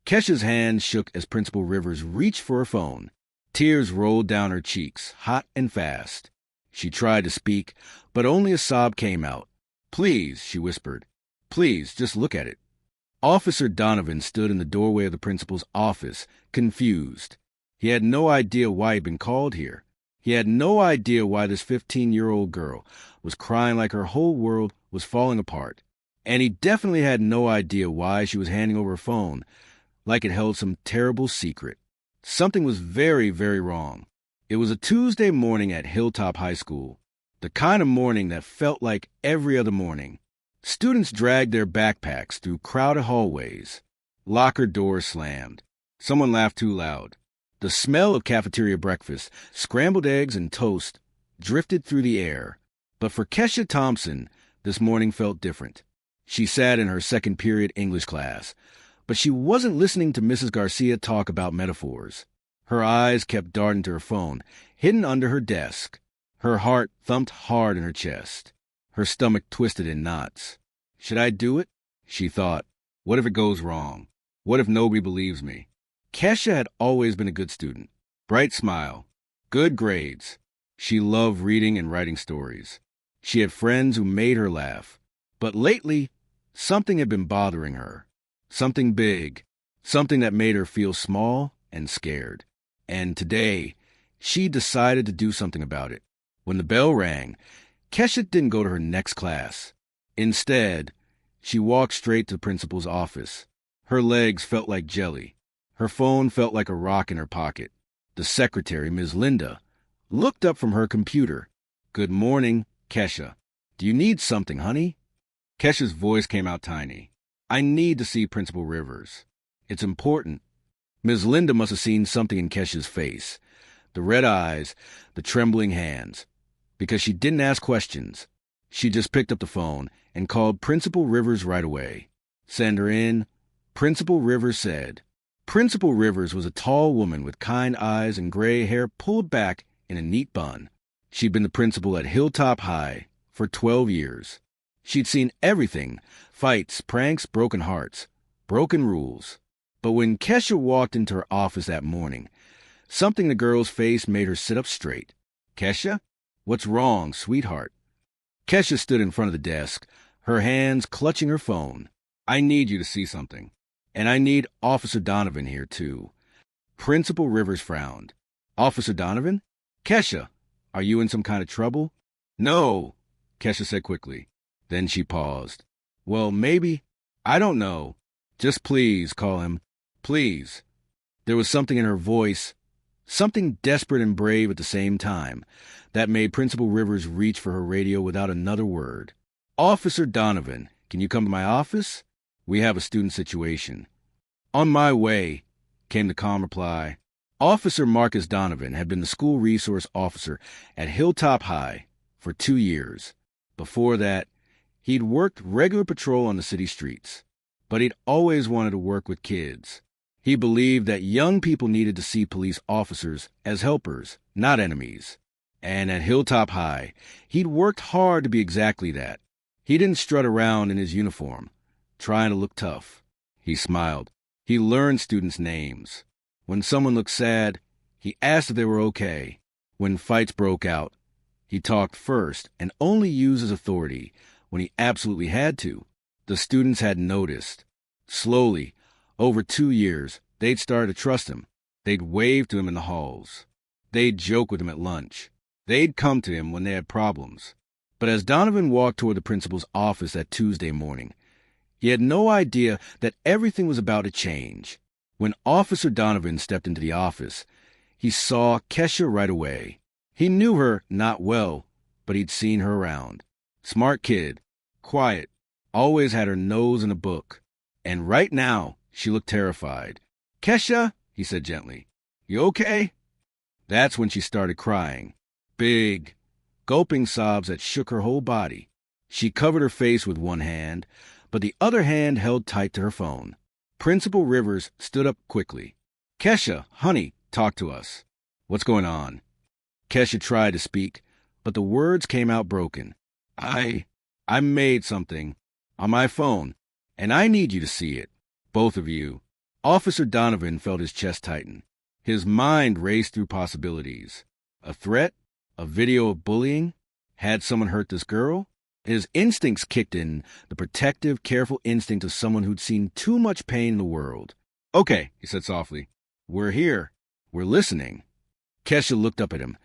Kesha's hand shook as Principal Rivers reached for her phone. Tears rolled down her cheeks, hot and fast. She tried to speak, but only a sob came out. "Please," she whispered. "Please, just look at it." Officer Donovan stood in the doorway of the principal's office, confused. He had no idea why he'd been called here. He had no idea why this 15-year-old girl was crying like her whole world was falling apart. And he definitely had no idea why she was handing over her phone, like it held some terrible secret. Something was very, very wrong. It was a Tuesday morning at Hilltop High School, the kind of morning that felt like every other morning. Students dragged their backpacks through crowded hallways. Locker doors slammed. Someone laughed too loud. The smell of cafeteria breakfast, scrambled eggs and toast, drifted through the air. But for Kesha Thompson, this morning felt different. She sat in her second period English class, but she wasn't listening to Mrs. Garcia talk about metaphors. Her eyes kept darting to her phone, hidden under her desk. Her heart thumped hard in her chest. Her stomach twisted in knots. Should I do it? She thought. What if it goes wrong? What if nobody believes me? Kesha had always been a good student. Bright smile. Good grades. She loved reading and writing stories. She had friends who made her laugh. But lately, something had been bothering her. Something big. Something that made her feel small and scared. And today, she decided to do something about it. When the bell rang, Kesha didn't go to her next class. Instead, she walked straight to the principal's office. Her legs felt like jelly. Her phone felt like a rock in her pocket. The secretary, Ms. Linda, looked up from her computer. "Good morning, Kesha. Do you need something, honey?" Kesha's voice came out tiny. "I need to see Principal Rivers. It's important." Ms. Linda must have seen something in Kesha's face. The red eyes, the trembling hands. Because she didn't ask questions. She just picked up the phone and called Principal Rivers right away. "Send her in," Principal Rivers said. Principal Rivers was a tall woman with kind eyes and gray hair pulled back in a neat bun. She'd been the principal at Hilltop High for 12 years. She'd seen everything: fights, pranks, broken hearts, broken rules. But when Kesha walked into her office that morning, something in the girl's face made her sit up straight. "Kesha? What's wrong, sweetheart?" Kesha stood in front of the desk, her hands clutching her phone. "I need you to see something. And I need Officer Donovan here, too." Principal Rivers frowned. "Officer Donovan? Kesha, are you in some kind of trouble?" "No," Kesha said quickly. Then she paused. "Well, maybe. I don't know. Just please call him. Please." There was something in her voice, something desperate and brave at the same time, that made Principal Rivers reach for her radio without another word. "Officer Donovan, can you come to my office? We have a student situation." "On my way," came the calm reply. Officer Marcus Donovan had been the school resource officer at Hilltop High for 2 years. Before that, he'd worked regular patrol on the city streets. But he'd always wanted to work with kids. He believed that young people needed to see police officers as helpers, not enemies. And at Hilltop High, he'd worked hard to be exactly that. He didn't strut around in his uniform, trying to look tough. He smiled. He learned students' names. When someone looked sad, he asked if they were okay. When fights broke out, he talked first and only used his authority when he absolutely had to. The students had noticed. Slowly, over 2 years, they'd started to trust him. They'd wave to him in the halls. They'd joke with him at lunch. They'd come to him when they had problems. But as Donovan walked toward the principal's office that Tuesday morning, he had no idea that everything was about to change. When Officer Donovan stepped into the office, he saw Kesha right away. He knew her not well, but he'd seen her around. Smart kid, quiet, always had her nose in a book. And right now, she looked terrified. "Kesha," he said gently, "you okay?" That's when she started crying. Big, gulping sobs that shook her whole body. She covered her face with one hand, but the other hand held tight to her phone. Principal Rivers stood up quickly. "Kesha, honey, talk to us. What's going on?" Kesha tried to speak, but the words came out broken. I made something on my phone, and I need you to see it. Both of you. Officer Donovan felt his chest tighten. His mind raced through possibilities. A threat? A video of bullying? Had someone hurt this girl? His instincts kicked in, the protective, careful instinct of someone who'd seen too much pain in the world. "Okay," he said softly. "We're here. We're listening." Kesha looked up at him,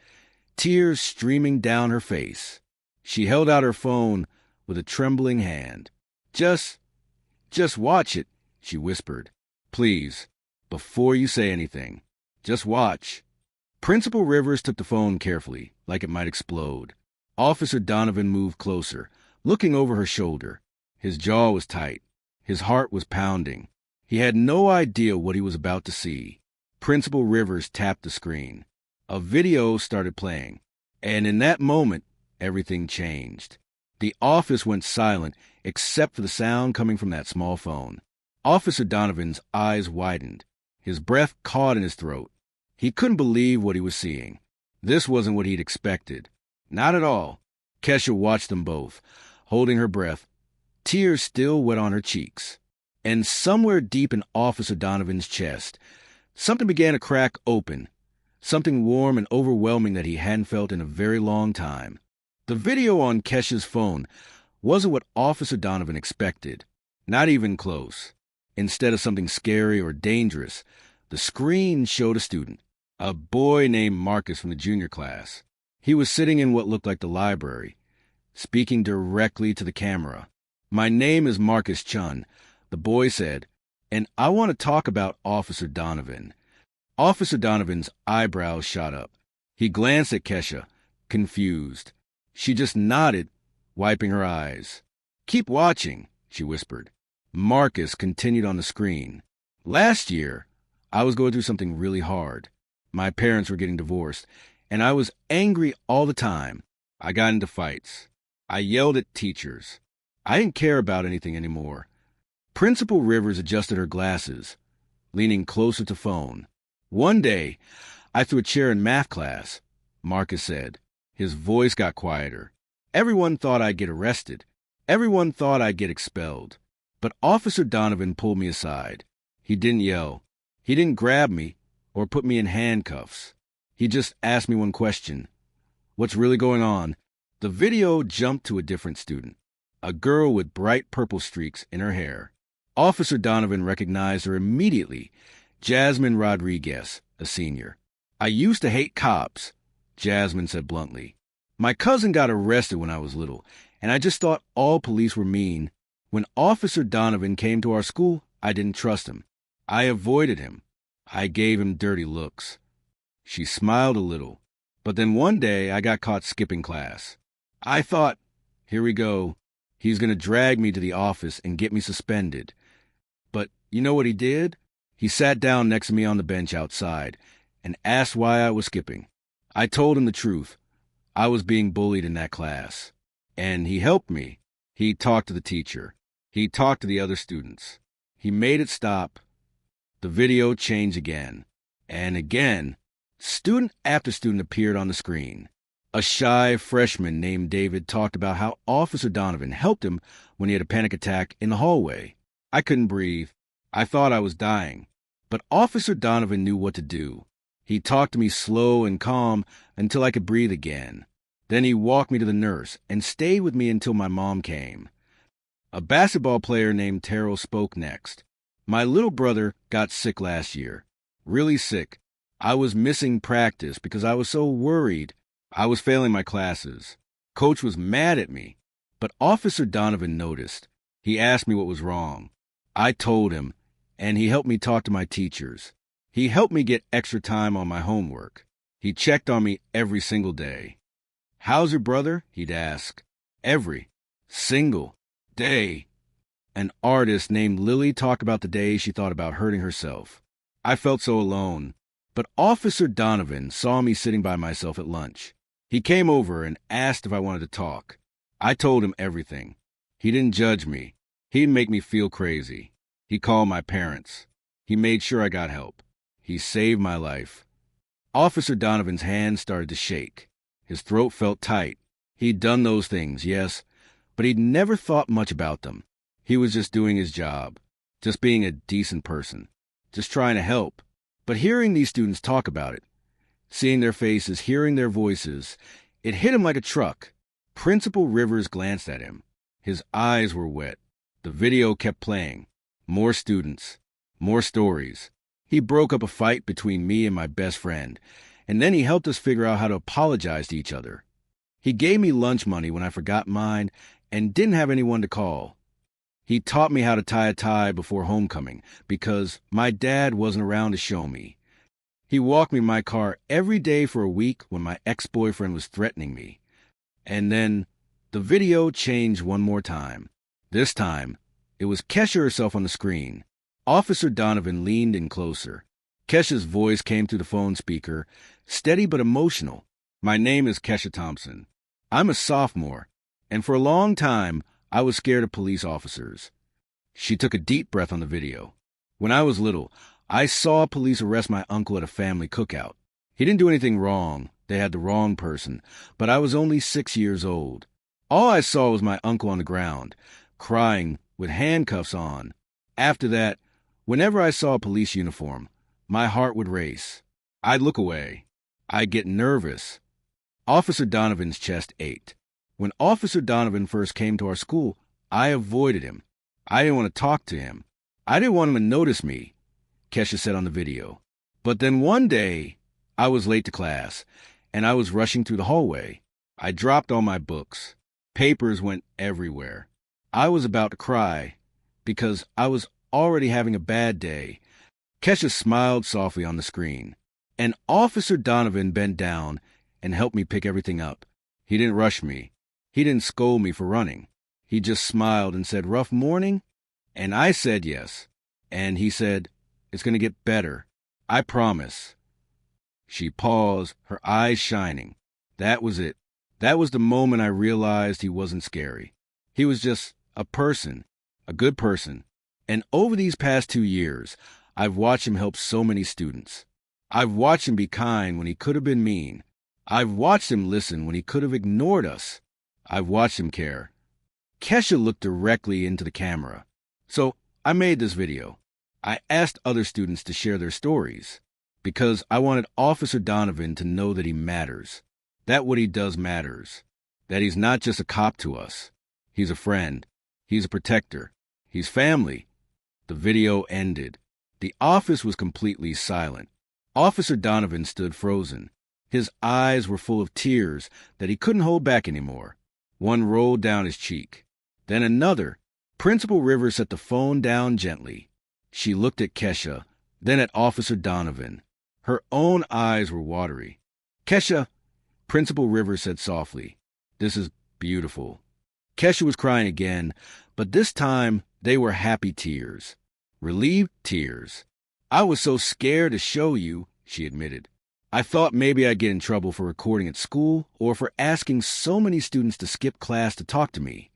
tears streaming down her face. She held out her phone with a trembling hand. Just watch it," she whispered. "Please, before you say anything. Just watch." Principal Rivers took the phone carefully, like it might explode. Officer Donovan moved closer, looking over her shoulder. His jaw was tight. His heart was pounding. He had no idea what he was about to see. Principal Rivers tapped the screen. A video started playing, and in that moment, everything changed. The office went silent, except for the sound coming from that small phone. Officer Donovan's eyes widened. His breath caught in his throat. He couldn't believe what he was seeing. This wasn't what he'd expected. Not at all. Kesha watched them both, holding her breath, tears still wet on her cheeks. And somewhere deep in Officer Donovan's chest, something began to crack open, something warm and overwhelming that he hadn't felt in a very long time. The video on Kesha's phone wasn't what Officer Donovan expected, not even close. Instead of something scary or dangerous, the screen showed a student, a boy named Marcus from the junior class. He was sitting in what looked like the library, speaking directly to the camera. "My name is Marcus Chun," the boy said, "and I want to talk about Officer Donovan." Officer Donovan's eyebrows shot up. He glanced at Kesha, confused. She just nodded, wiping her eyes. "Keep watching," she whispered. Marcus continued on the screen. "Last year, I was going through something really hard. My parents were getting divorced, and I was angry all the time. I got into fights. I yelled at teachers. I didn't care about anything anymore." Principal Rivers adjusted her glasses, leaning closer to phone. "One day, I threw a chair in math class," Marcus said. His voice got quieter. "Everyone thought I'd get arrested. Everyone thought I'd get expelled. But Officer Donovan pulled me aside. He didn't yell. He didn't grab me or put me in handcuffs. He just asked me one question. What's really going on?" The video jumped to a different student, a girl with bright purple streaks in her hair. Officer Donovan recognized her immediately. Jasmine Rodriguez, a senior. "I used to hate cops," Jasmine said bluntly. "My cousin got arrested when I was little, and I just thought all police were mean. When Officer Donovan came to our school, I didn't trust him. I avoided him. I gave him dirty looks." She smiled a little. "But then one day I got caught skipping class. I thought, here we go. He's going to drag me to the office and get me suspended. But you know what he did? He sat down next to me on the bench outside and asked why I was skipping. I told him the truth. I was being bullied in that class. And he helped me. He talked to the teacher. He talked to the other students. He made it stop." The video changed again. And again, student after student appeared on the screen. A shy freshman named David talked about how Officer Donovan helped him when he had a panic attack in the hallway. "I couldn't breathe. I thought I was dying. But Officer Donovan knew what to do. He talked to me slow and calm until I could breathe again. Then he walked me to the nurse and stayed with me until my mom came." A basketball player named Terrell spoke next. "My little brother got sick last year. Really sick. I was missing practice because I was so worried. I was failing my classes. Coach was mad at me. But Officer Donovan noticed. He asked me what was wrong. I told him, and he helped me talk to my teachers. He helped me get extra time on my homework. He checked on me every single day. 'How's your brother?' he'd ask. Every single day." An artist named Lily talked about the day she thought about hurting herself. "I felt so alone. But Officer Donovan saw me sitting by myself at lunch. He came over and asked if I wanted to talk. I told him everything. He didn't judge me. He didn't make me feel crazy. He called my parents. He made sure I got help. He saved my life." Officer Donovan's hands started to shake. His throat felt tight. He'd done those things, yes, but he'd never thought much about them. He was just doing his job, just being a decent person, just trying to help. But hearing these students talk about it, seeing their faces, hearing their voices, it hit him like a truck. Principal Rivers glanced at him. His eyes were wet. The video kept playing. More students. More stories. He broke up a fight between me and my best friend, and then he helped us figure out how to apologize to each other. He gave me lunch money when I forgot mine and didn't have anyone to call. He taught me how to tie a tie before homecoming because my dad wasn't around to show me. He walked me my car every day for a week when my ex-boyfriend was threatening me. And then the video changed one more time. This time, it was Kesha herself on the screen. Officer Donovan leaned in closer. Kesha's voice came through the phone speaker, steady but emotional. My name is Kesha Thompson. I'm a sophomore, and for a long time, I was scared of police officers. She took a deep breath on the video. When I was little, I saw police arrest my uncle at a family cookout. He didn't do anything wrong. They had the wrong person, but I was only 6 years old. All I saw was my uncle on the ground, crying with handcuffs on. After that, whenever I saw a police uniform, my heart would race. I'd look away. I'd get nervous. Officer Donovan's chest ached. When Officer Donovan first came to our school, I avoided him. I didn't want to talk to him. I didn't want him to notice me, Kesha said on the video. But then one day, I was late to class, and I was rushing through the hallway. I dropped all my books. Papers went everywhere. I was about to cry because I was already having a bad day. Kesha smiled softly on the screen, and Officer Donovan bent down and helped me pick everything up. He didn't rush me. He didn't scold me for running. He just smiled and said, "Rough morning?" And I said yes. And he said, "It's going to get better. I promise." She paused, her eyes shining. That was it. That was the moment I realized he wasn't scary. He was just a person, a good person. And over these past 2 years, I've watched him help so many students. I've watched him be kind when he could have been mean. I've watched him listen when he could have ignored us. I've watched him care. Kesha looked directly into the camera. So I made this video. I asked other students to share their stories because I wanted Officer Donovan to know that he matters, that what he does matters, that he's not just a cop to us. He's a friend. He's a protector. He's family. The video ended. The office was completely silent. Officer Donovan stood frozen. His eyes were full of tears that he couldn't hold back anymore. One rolled down his cheek. Then another. Principal Rivers set the phone down gently. She looked at Kesha, then at Officer Donovan. Her own eyes were watery. "Kesha," Principal Rivers said softly, "this is beautiful." Kesha was crying again, but this time they were happy tears. Relieved tears. "I was so scared to show you," she admitted. "I thought maybe I'd get in trouble for recording at school or for asking so many students to skip class to talk to me."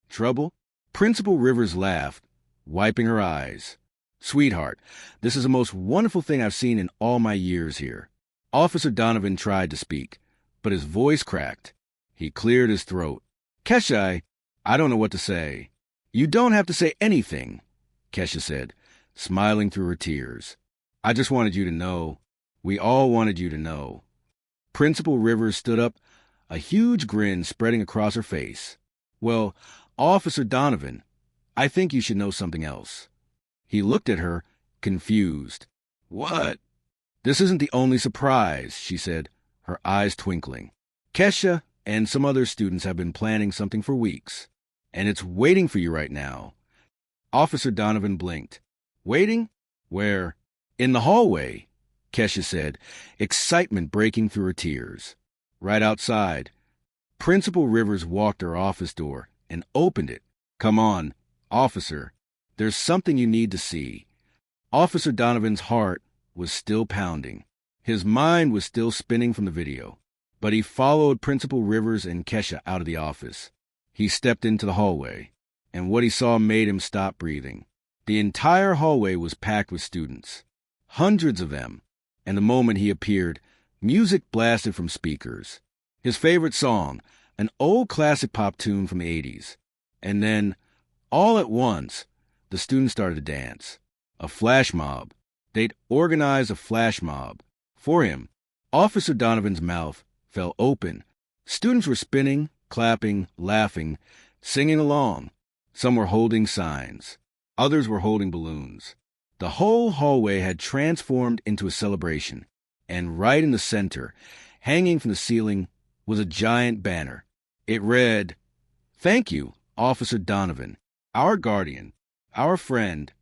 "Trouble?" Principal Rivers laughed, wiping her eyes. "Sweetheart, this is the most wonderful thing I've seen in all my years here." Officer Donovan tried to speak, but his voice cracked. He cleared his throat. "Kesha, I don't know what to say." "You don't have to say anything," Kesha said, smiling through her tears. "I just wanted you to know. We all wanted you to know." Principal Rivers stood up, a huge grin spreading across her face. "Well, Officer Donovan, I think you should know something else." He looked at her, confused. "What?" "This isn't the only surprise," she said, her eyes twinkling. "Kesha and some other students have been planning something for weeks, and it's waiting for you right now." Officer Donovan blinked. "Waiting? Where?" "In the hallway," Kesha said, excitement breaking through her tears. "Right outside." Principal Rivers walked to her office door and opened it. "Come on, officer. There's something you need to see." Officer Donovan's heart was still pounding. His mind was still spinning from the video. But he followed Principal Rivers and Kesha out of the office. He stepped into the hallway, and what he saw made him stop breathing. The entire hallway was packed with students, hundreds of them, and the moment he appeared, music blasted from speakers. His favorite song, an old classic pop tune from the 80s. And then, all at once, the students started to dance. A flash mob. They'd organized a flash mob. For him, Officer Donovan's mouth fell open. Students were spinning, clapping, laughing, singing along. Some were holding signs. Others were holding balloons. The whole hallway had transformed into a celebration, and right in the center, hanging from the ceiling, was a giant banner. It read, "Thank you, Officer Donovan, our guardian, our friend."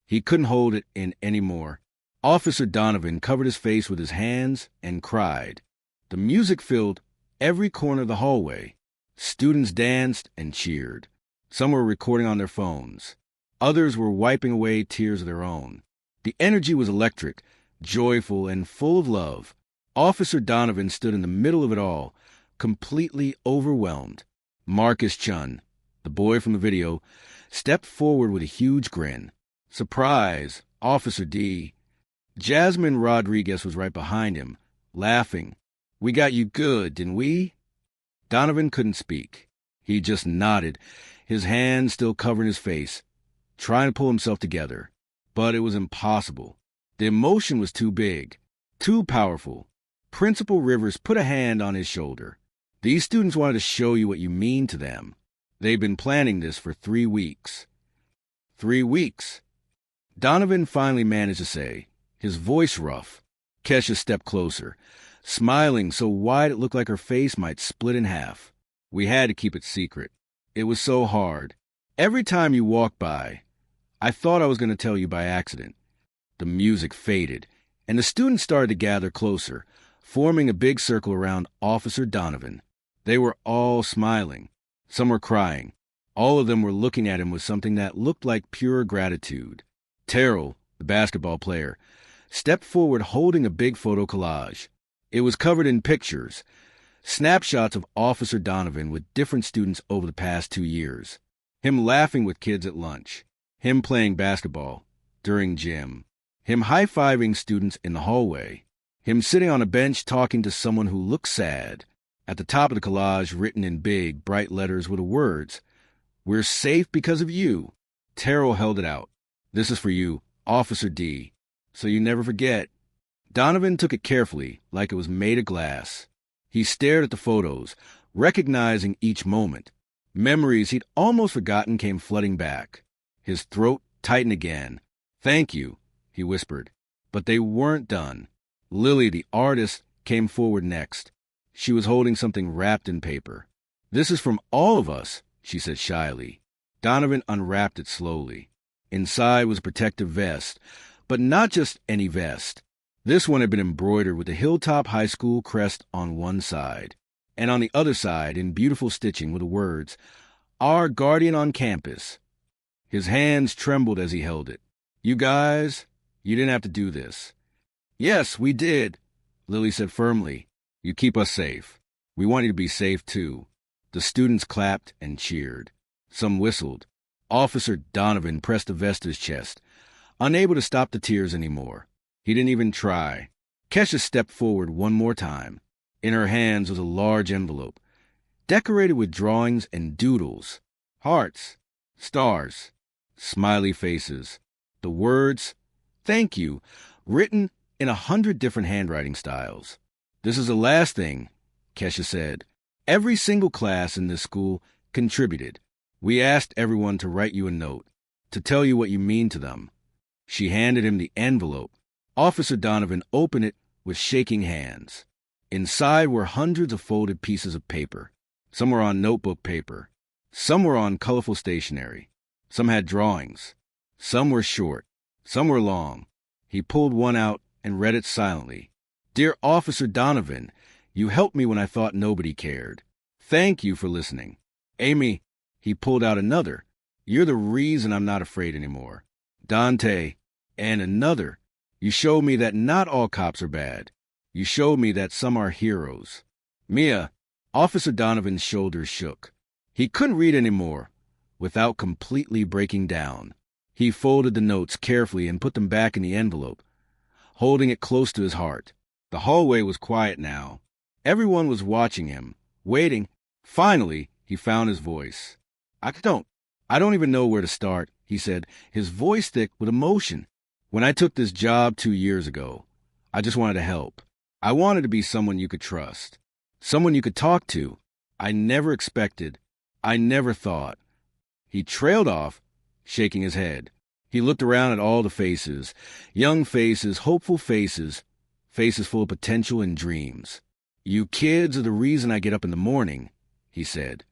He couldn't hold it in anymore. Officer Donovan covered his face with his hands and cried. The music filled every corner of the hallway. Students danced and cheered. Some were recording on their phones. Others were wiping away tears of their own. The energy was electric, joyful, and full of love. Officer Donovan stood in the middle of it all, completely overwhelmed. Marcus Chun, the boy from the video, stepped forward with a huge grin. "Surprise, Officer D." Jasmine Rodriguez was right behind him, laughing. "We got you good, didn't we?" Donovan couldn't speak. He just nodded, his hands still covering his face, trying to pull himself together. But it was impossible. The emotion was too big, too powerful. Principal Rivers put a hand on his shoulder. "These students wanted to show you what you mean to them. They've been planning this for 3 weeks." 3 weeks. Donovan finally managed to say, his voice rough. Kesha stepped closer, smiling so wide it looked like her face might split in half. "We had to keep it secret. It was so hard. Every time you walked by, I thought I was going to tell you by accident." The music faded, and the students started to gather closer, forming a big circle around Officer Donovan. They were all smiling. Some were crying. All of them were looking at him with something that looked like pure gratitude. Terrell, the basketball player, stepped forward holding a big photo collage. It was covered in pictures, snapshots of Officer Donovan with different students over the past 2 years. Him laughing with kids at lunch. Him playing basketball during gym. Him high-fiving students in the hallway. Him sitting on a bench talking to someone who looked sad. At the top of the collage, written in big, bright letters were the words, "We're safe because of you." Terrell held it out. "This is for you, Officer D, so you never forget." Donovan took it carefully, like it was made of glass. He stared at the photos, recognizing each moment. Memories he'd almost forgotten came flooding back. His throat tightened again. "Thank you," he whispered. But they weren't done. Lily, the artist, came forward next. She was holding something wrapped in paper. "This is from all of us," she said shyly. Donovan unwrapped it slowly. Inside was a protective vest, but not just any vest. This one had been embroidered with the Hilltop High School crest on one side, and on the other side, in beautiful stitching, were the words, "Our guardian on campus." His hands trembled as he held it. "You guys, you didn't have to do this." "Yes, we did," Lily said firmly. "You keep us safe. We want you to be safe, too." The students clapped and cheered. Some whistled. Officer Donovan pressed the vest to his chest, unable to stop the tears anymore. He didn't even try. Kesha stepped forward one more time. In her hands was a large envelope, decorated with drawings and doodles, hearts, stars, smiley faces. The words, "Thank you," written in 100 different handwriting styles. "This is the last thing," Kesha said. "Every single class in this school contributed. We asked everyone to write you a note, to tell you what you mean to them." She handed him the envelope. Officer Donovan opened it with shaking hands. Inside were hundreds of folded pieces of paper. Some were on notebook paper. Some were on colorful stationery. Some had drawings. Some were short. Some were long. He pulled one out and read it silently. "Dear Officer Donovan, you helped me when I thought nobody cared. Thank you for listening. Amy," he pulled out another, "you're the reason I'm not afraid anymore. Dante," and another, "you showed me that not all cops are bad. You showed me that some are heroes." "Mia," Officer Donovan's shoulders shook. He couldn't read anymore without completely breaking down. He folded the notes carefully and put them back in the envelope, holding it close to his heart. The hallway was quiet now. Everyone was watching him, waiting. Finally, he found his voice. I don't even know where to start," he said, his voice thick with emotion. When I took this job 2 years ago, I just wanted to help. I wanted to be someone you could trust, someone you could talk to. I never expected, I never thought. He trailed off, shaking his head. He looked around at all the faces, young faces, hopeful faces, faces full of potential and dreams. You kids are the reason I get up in the morning, he said.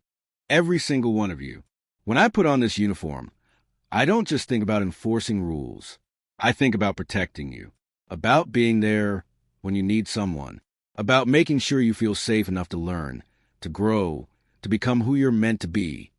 Every single one of you. When I put on this uniform, I don't just think about enforcing rules. I think about protecting you, about being there when you need someone, about making sure you feel safe enough to learn, to grow, to become who you're meant to be.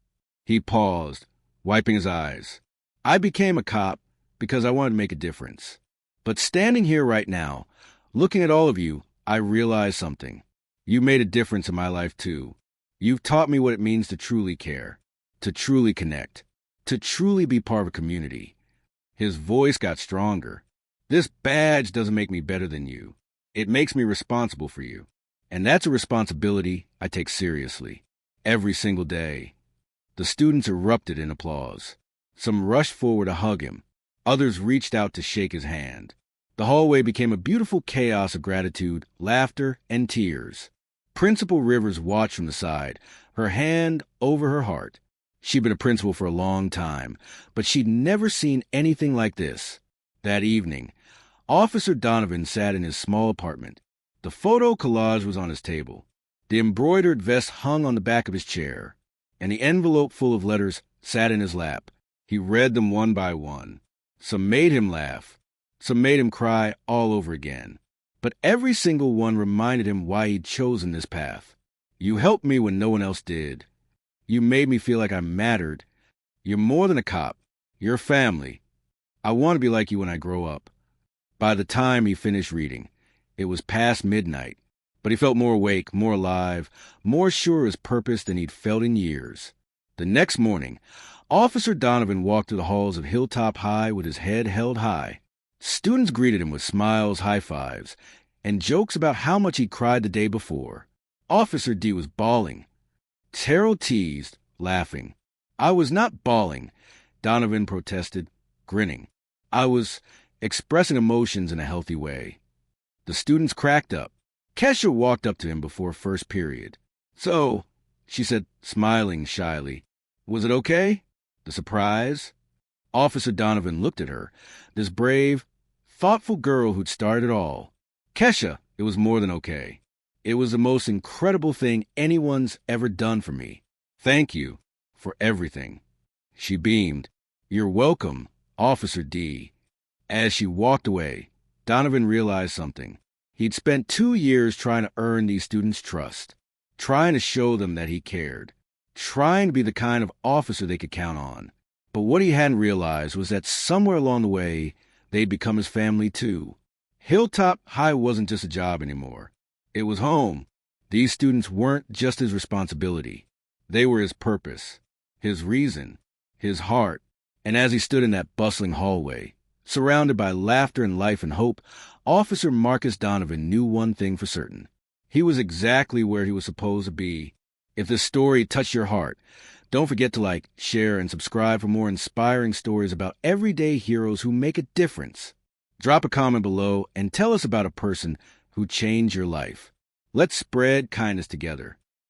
He paused, wiping his eyes. I became a cop because I wanted to make a difference. But standing here right now, looking at all of you, I realized something. You made a difference in my life too. You've taught me what it means to truly care, to truly connect, to truly be part of a community. His voice got stronger. This badge doesn't make me better than you. It makes me responsible for you. And that's a responsibility I take seriously. Every single day. The students erupted in applause. Some rushed forward to hug him. Others reached out to shake his hand. The hallway became a beautiful chaos of gratitude, laughter, and tears. Principal Rivers watched from the side, her hand over her heart. She'd been a principal for a long time, but she'd never seen anything like this. That evening, Officer Donovan sat in his small apartment. The photo collage was on his table. The embroidered vest hung on the back of his chair, and the envelope full of letters sat in his lap. He read them one by one. Some made him laugh. Some made him cry all over again. But every single one reminded him why he'd chosen this path. You helped me when no one else did. You made me feel like I mattered. You're more than a cop. You're family. I want to be like you when I grow up. By the time he finished reading, it was past midnight, but he felt more awake, more alive, more sure of his purpose than he'd felt in years. The next morning, Officer Donovan walked through the halls of Hilltop High with his head held high. Students greeted him with smiles, high fives, and jokes about how much he'd cried the day before. Officer D was bawling. Terrell teased, laughing. I was not bawling, Donovan protested, grinning. I was expressing emotions in a healthy way. The students cracked up. Kesha walked up to him before first period. So, she said, smiling shyly, was it okay? The surprise? Officer Donovan looked at her, this brave, thoughtful girl who'd started it all. Kesha, it was more than okay. It was the most incredible thing anyone's ever done for me. Thank you for everything. She beamed. You're welcome, Officer D. As she walked away, Donovan realized something. He'd spent 2 years trying to earn these students' trust, trying to show them that he cared, trying to be the kind of officer they could count on. But what he hadn't realized was that somewhere along the way, they'd become his family too. Hilltop High wasn't just a job anymore. It was home. These students weren't just his responsibility. They were his purpose, his reason, his heart. And as he stood in that bustling hallway, surrounded by laughter and life and hope, Officer Marcus Donovan knew one thing for certain. He was exactly where he was supposed to be. If this story touched your heart, don't forget to like, share, and subscribe for more inspiring stories about everyday heroes who make a difference. Drop a comment below and tell us about a person who changed your life. Let's spread kindness together.